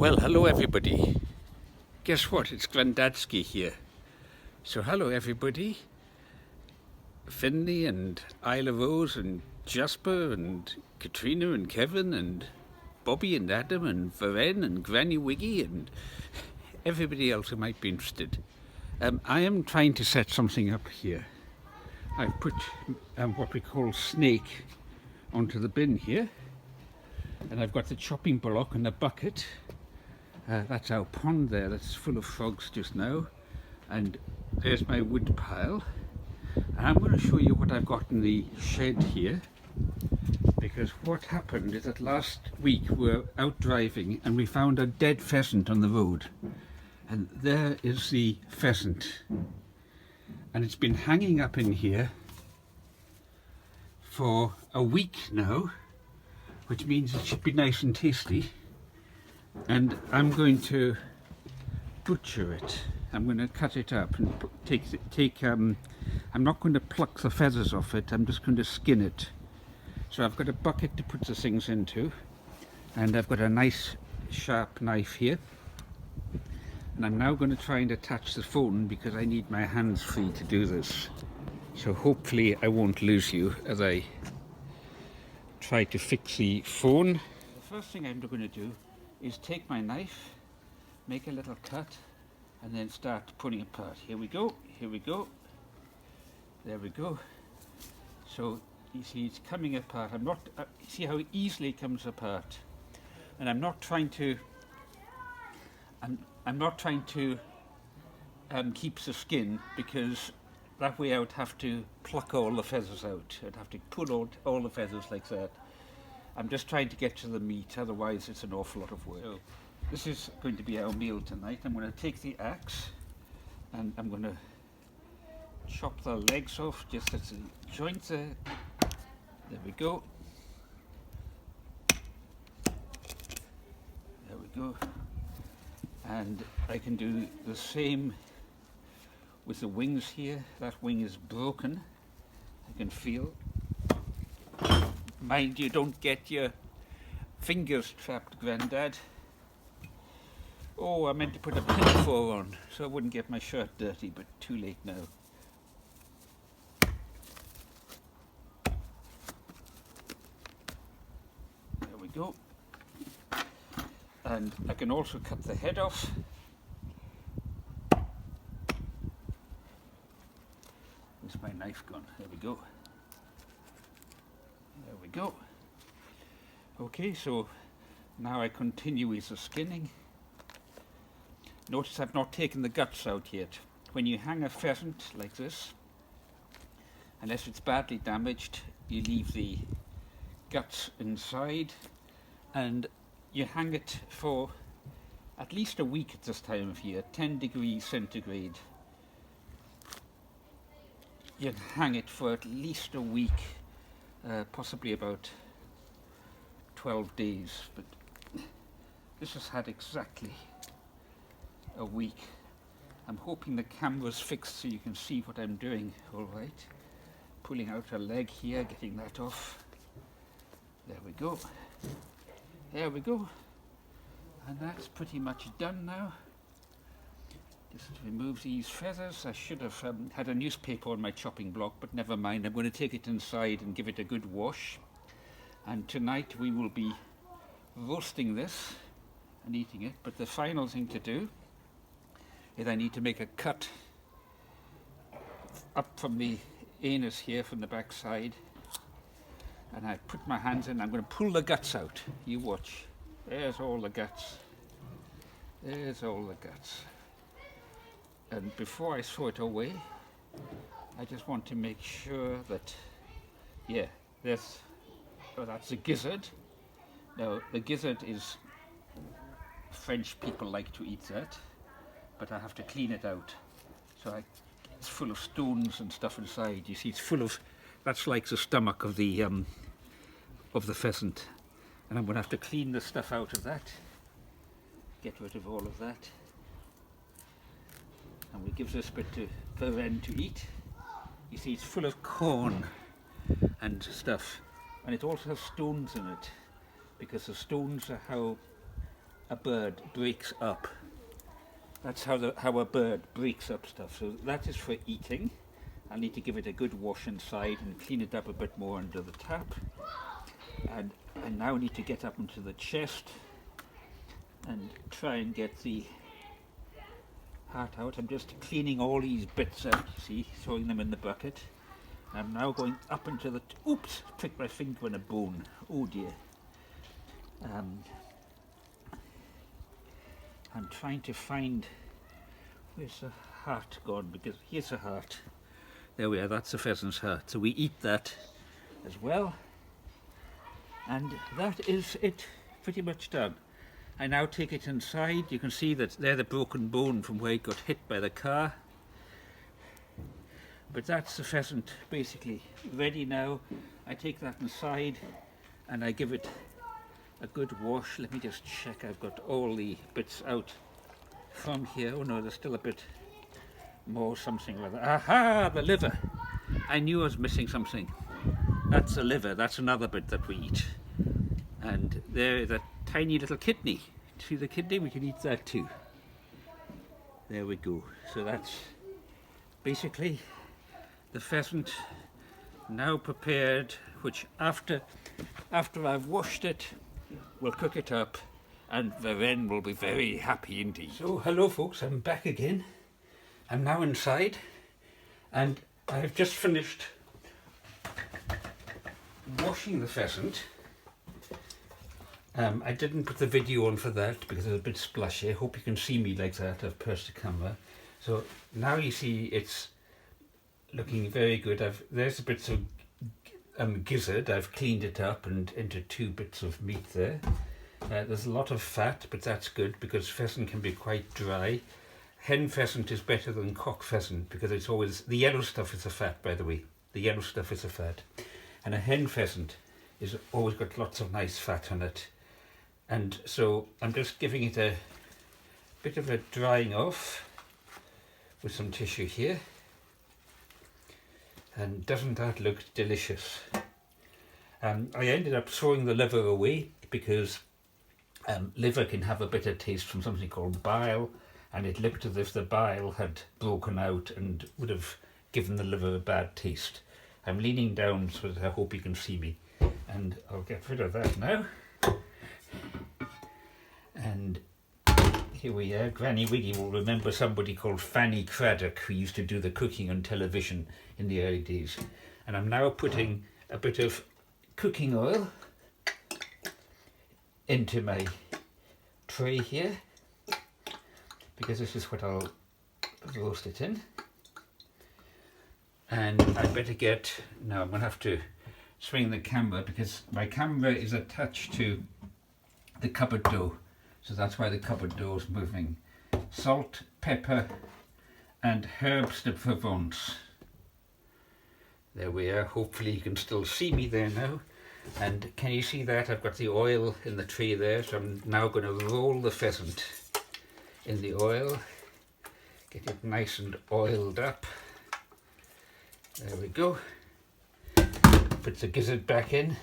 Well, hello everybody. Guess what? It's Grandadsky here. So hello everybody. Finley and Isla Rose and Jasper and Katrina and Kevin and Bobby and Adam and Varen and Granny Wiggy and everybody else who might be interested. I am trying to set something up here. I've put what we call snake onto the bin here, and I've got the chopping block and a bucket. That's our pond there, that's full of frogs just now, and there's my wood pile. And I'm going to show you what I've got in the shed here, because what happened is that last week we were out driving and we found a dead pheasant on the road, and there is the pheasant, and it's been hanging up in here for a week now, which means it should be nice and tasty. And I'm going to butcher it. I'm going to cut it up and I'm not going to pluck the feathers off it, I'm just going to skin it. So I've got a bucket to put the things into, and I've got a nice sharp knife here, and I'm now going to try and attach the phone because I need my hands free to do this. So hopefully I won't lose you as I try to fix the phone. The first thing I'm going to do is take my knife, make a little cut, and then start pulling apart. Here we go, here we go, there we go. So you see it's coming apart. I'm not, see how easily it comes apart. And I'm not trying to, I'm not trying to keep the skin, because that way I would have to pluck all the feathers out. I'd have to pull out all the feathers like that. I'm just trying to get to the meat, otherwise it's an awful lot of work. So this is going to be our meal tonight. I'm going to take the axe and I'm going to chop the legs off just at the joint there. There we go. There we go. And I can do the same with the wings here. That wing is broken, I can feel. Mind you don't get your fingers trapped, Grandad. Oh, I meant to put a pinafore on so I wouldn't get my shirt dirty, but too late now. There we go. And I can also cut the head off. Where's my knife gone? There we go. There we go. Okay, so now I continue with the skinning. Notice I've not taken the guts out yet. When you hang a pheasant like this, unless it's badly damaged, you leave the guts inside, and you hang it for at least a week at this time of year, 10 degrees centigrade. You hang it for at least a week. Possibly about 12 days, but this has had exactly a week. I'm hoping the camera's fixed so you can see what I'm doing all right. Pulling out a leg here, getting that off. There we go. There we go. And that's pretty much done now. Just remove these feathers. I should have had a newspaper on my chopping block, but never mind. I'm going to take it inside and give it a good wash. And tonight we will be roasting this and eating it. But the final thing to do is I need to make a cut up from the anus here, from the back side. And I put my hands in. I'm going to pull the guts out. You watch. There's all the guts. There's all the guts. And before I throw it away, I just want to make sure that, yeah, that's the gizzard. Now, the gizzard is, French people like to eat that, but I have to clean it out. So it's full of stones and stuff inside. You see, it's full of, that's like the stomach of the pheasant. And I'm going to have to clean the stuff out of that, get rid of all of that. And we give this bit to Varen to eat. You see, it's full of corn and stuff, and it also has stones in it, because the stones are how a bird breaks up. That's how a bird breaks up stuff. So that is for eating. I need to give it a good wash inside and clean it up a bit more under the tap. And I now need to get up into the chest and try and get the heart out. I'm just cleaning all these bits out, you see, throwing them in the bucket. I'm now going up into the... Oops! Pricked my finger in a bone. Oh dear. I'm trying to find... Where's the heart gone? Because here's the heart. There we are, that's the pheasant's heart. So we eat that as well. And that is it, pretty much done. I now take it inside. You can see that there's the broken bone from where it got hit by the car. But that's the pheasant basically ready now. I take that inside and I give it a good wash. Let me just check I've got all the bits out from here. Oh no, there's still a bit more something like that. Aha, the liver. I knew I was missing something. That's the liver, that's another bit that we eat. And there is a tiny little kidney. See the kidney? We can eat that too. There we go. So that's basically the pheasant now prepared, which after I've washed it, we'll cook it up and Varen will be very happy indeed. So hello folks, I'm back again. I'm now inside and I've just finished washing the pheasant. I didn't put the video on for that because it's a bit splashy. I hope you can see me like that. I've pursed the camera. So now you see it's looking very good. There's the bits of gizzard. I've cleaned it up and into 2 bits of meat there. There's a lot of fat, but that's good because pheasant can be quite dry. Hen pheasant is better than cock pheasant because it's always, the yellow stuff is the fat, by the way. The yellow stuff is the fat. And a hen pheasant is always got lots of nice fat on it. And so I'm just giving it a bit of a drying off with some tissue here. And doesn't that look delicious? I ended up throwing the liver away because liver can have a bitter taste from something called bile, and it looked as if the bile had broken out and would have given the liver a bad taste. I'm leaning down so that I hope you can see me, and I'll get rid of that now. And here we are. Granny Wiggy will remember somebody called Fanny Craddock who used to do the cooking on television in the early days. And I'm now putting a bit of cooking oil into my tray here because this is what I'll roast it in. And I better get, now I'm going to have to swing the camera because my camera is attached to the cupboard door. So that's why the cupboard door is moving. Salt, pepper and herbs de Provence. There we are. Hopefully you can still see me there now. And can you see that? I've got the oil in the tray there. So I'm now going to roll the pheasant in the oil. Get it nice and oiled up. There we go. Put the gizzard back in.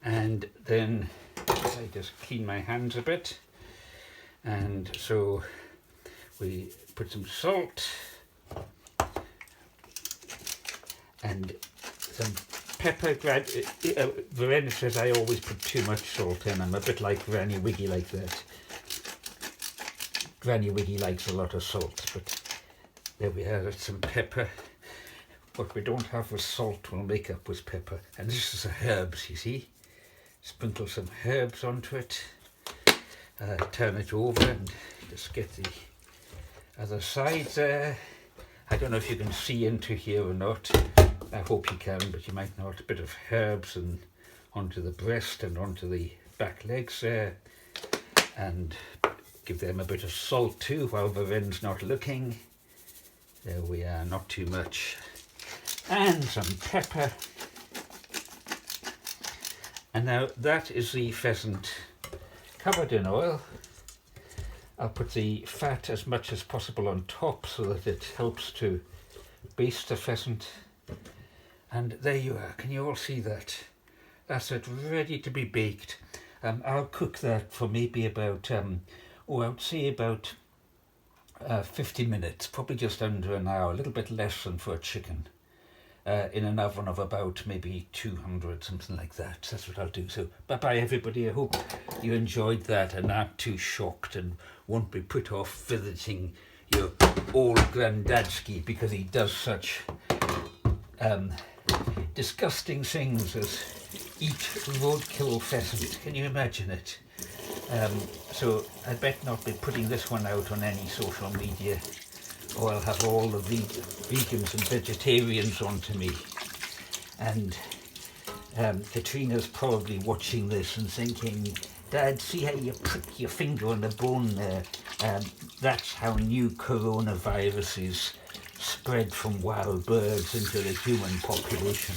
And then I just clean my hands a bit. And so we put some salt and some pepper. Verena says I always put too much salt in. I'm a bit like Granny Wiggy like that. Granny Wiggy likes a lot of salt, but there we are, that's some pepper. What we don't have with salt we'll make up with pepper. And this is the herbs, you see. Sprinkle some herbs onto it. Turn it over and just get the other side there. I don't know if you can see into here or not. I hope you can, but you might not. A bit of herbs and onto the breast and onto the back legs there. And give them a bit of salt too while Varen's not looking. There we are, not too much. And some pepper. And now that is the pheasant covered in oil. I'll put the fat as much as possible on top so that it helps to baste the pheasant. And there you are. Can you all see that? That's it, ready to be baked. I'll cook that for maybe about, I would say about 50 minutes, probably just under an hour, a little bit less than for a chicken, in an oven of about maybe 200, something like that. That's what I'll do. So bye-bye, everybody. I hope you enjoyed that and aren't too shocked and won't be put off visiting your old granddadski because he does such disgusting things as eat roadkill pheasant. Can you imagine it? So I'd better not be putting this one out on any social media, or I'll have all the vegans and vegetarians onto me. And Katrina's probably watching this and thinking, Dad, see how you prick your finger on the bone there? That's how new coronaviruses spread from wild birds into the human population.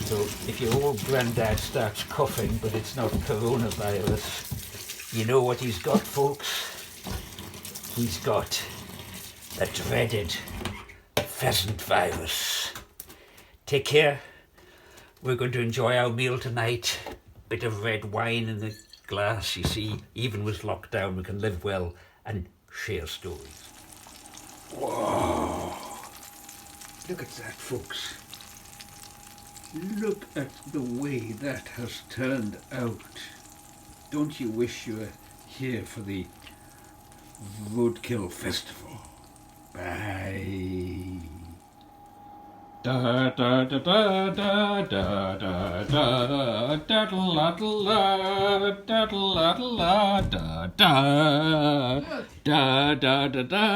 So if your old granddad starts coughing, but it's not coronavirus, you know what he's got, folks? He's got the dreaded pheasant virus. Take care. We're going to enjoy our meal tonight. Bit of red wine in the glass, you see. Even with lockdown, we can live well and share stories. Whoa! Look at that, folks. Look at the way that has turned out. Don't you wish you were here for the Roadkill Festival? Bye. Da da da da da da da da da la la da la la da da da da da da.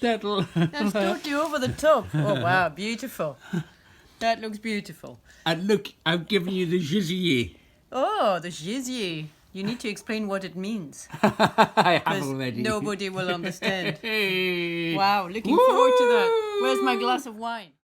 That's totally over the top. Oh wow, beautiful. That looks beautiful. And look, I've given you the gizier. Oh, the gizier. You need to explain what it means. I have already. Nobody will understand. Wow, looking forward to that. Where's my glass of wine?